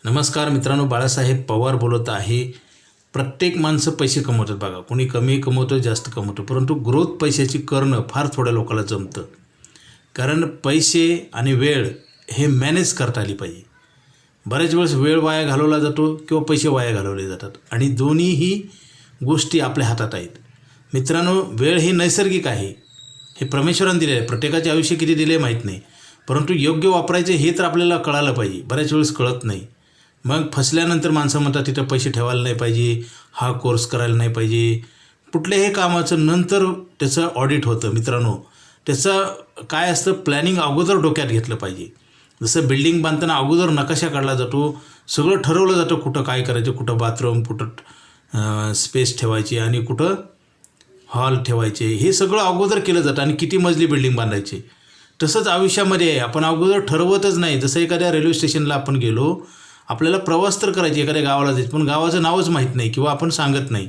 नमस्कार मित्रांनो, बाळासाहेब पवार बोलत आहे. प्रत्येक माणसं पैसे कमवतात बघा. कोणी कमी कमवतो, जास्त कमवतो, परंतु ग्रोथ पैशाची करणं फार थोड्या लोकांना जमतं. कारण पैसे आणि वेळ हे मॅनेज करता आली पाहिजे. बऱ्याच वेळेस वेळ वाया घालवला जातो किंवा पैसे वाया घालवले जातात आणि दोन्हीही गोष्टी आपल्या हातात आहेत. मित्रांनो, वेळ ही नैसर्गिक आहे, हे परमेश्वराने दिले आहे. प्रत्येकाचे आयुष्य किती दिले माहीत नाही, परंतु योग्य वापरायचे हे तर आपल्याला कळालं पाहिजे. बऱ्याच वेळेस कळत नाही. मग फसल्यानंतर माणसं म्हणतात तिथं पैसे ठेवायला नाही पाहिजे, हा कोर्स करायला नाही पाहिजे. कुठल्याही कामाचं नंतर त्याचं ऑडिट होतं. मित्रांनो, त्याचं काय असतं, प्लॅनिंग अगोदर डोक्यात घेतलं पाहिजे. जसं बिल्डिंग बांधताना अगोदर नकाशा काढला जातो, सगळं ठरवलं जातं, कुठं काय करायचं, कुठं बाथरूम, कुठं स्पेस ठेवायची आणि कुठं हॉल ठेवायचे, हे सगळं अगोदर केलं जातं आणि किती मजली बिल्डिंग बांधायची. तसंच आयुष्यामध्ये आहे, आपण अगोदर ठरवतच नाही. जसं एखाद्या रेल्वे स्टेशनला आपण गेलो, आपल्याला प्रवास तर करायची, एखाद्या गावाला जायचं, पण गावाचं नावच माहीत नाही किंवा आपण सांगत नाही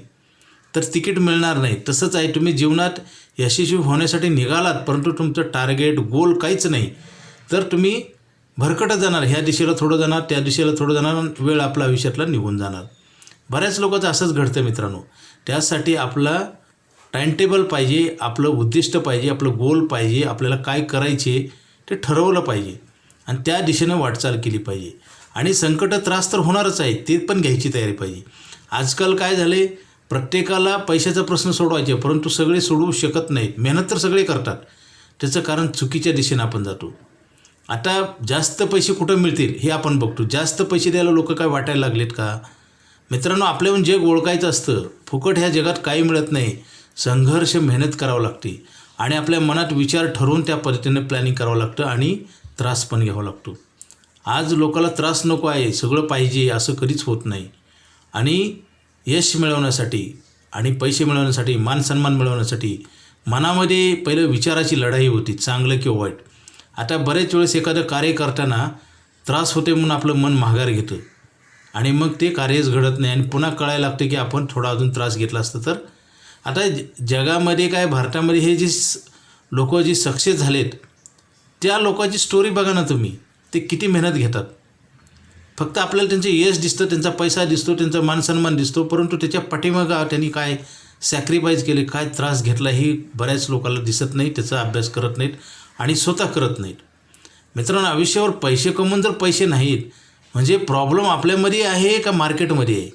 तर तिकीट मिळणार नाही. तसंच आहे, तुम्ही जीवनात यशस्वी होण्यासाठी निघालात, परंतु तुमचं टार्गेट गोल काहीच नाही तर तुम्ही भरकटत जाणार. ह्या दिशेला थोडं जाणार, त्या दिशेला थोडं जाणार, वेळ आपला आयुष्यातला निघून जाणार. बऱ्याच लोकांचं असंच घडतं मित्रांनो. त्यासाठी आपला टाईमटेबल पाहिजे, आपलं उद्दिष्ट पाहिजे, आपलं गोल पाहिजे, आपल्याला काय करायचे ते ठरवलं पाहिजे आणि त्या दिशेनं वाटचाल केली पाहिजे. आणि संकट त्रास तर होणारच आहे, ते पण घ्यायची तयारी पाहिजे. आजकाल काय झाले, प्रत्येकाला पैशाचा प्रश्न सोडवायचे, परंतु सगळे सोडवू शकत नाहीत. मेहनत तर सगळे करतात, त्याचं कारण चुकीच्या दिशेनं आपण जातो. आता जास्त पैसे कुठं मिळतील हे आपण बघतो. जास्त पैसे द्यायला लोक काय वाटायला लागलेत का? मित्रांनो, आपल्याहून जग ओळखायचं असतं. फुकट ह्या जगात काही मिळत नाही. संघर्ष, मेहनत करावं लागते आणि आपल्या मनात विचार ठरवून त्या पद्धतीने प्लॅनिंग करावं लागतं आणि त्रास पण घ्यावा लागतो. आज लोकांना त्रास नको आहे, सगळं पाहिजे असं कधीच होत नाही. आणि यश मिळवण्यासाठी आणि पैसे मिळवण्यासाठी, मानसन्मान मिळवण्यासाठी मनामध्ये पहिलं विचाराची लढाई होती, चांगलं किंवा वाईट. आता बरेच वेळेस एखादं कार्य करताना त्रास होते म्हणून आपलं मन माघार घेतं आणि मग ते कार्यच घडत नाही आणि पुन्हा कळायला लागतं की आपण थोडा अजून त्रास घेतला असतं तर. आता जगामध्ये काय, भारतामध्ये हे जे लोक जी सक्सेस झालेत त्या लोकांची स्टोरी बघा ना तुम्ही. ते किती मेहनत घेतात. फक्त आपल्याला त्यांचे यश दिसतं, त्यांचा पैसा दिसतो, त्यांचा मानसन्मान दिसतो, परंतु त्याच्या पाठीमागं त्यांनी काय सॅक्रिफाईस केले, काय त्रास घेतला हे बऱ्याच लोकांना दिसत नाही. त्याचा अभ्यास करत नाहीत आणि स्वतः करत नाहीत. मित्रांनो, आयुष्यावर पैसे कमवून जर पैसे नाहीत म्हणजे प्रॉब्लेम आपल्यामध्ये आहे का मार्केटमध्ये आहे?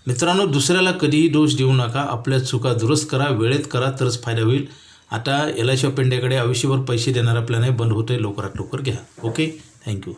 मित्रांनो, दुसऱ्याला कधीही दोष देऊ नका. आपल्या चुका दुरुस्त करा, वेळेत करा, तरच फायदा होईल. आता LIC ऑफ इंडियाकडे आयुष्यभर पैसे देणारा प्लॅन आहे, बंद होतोय, लवकरात लवकर घ्या. Okay, thank you.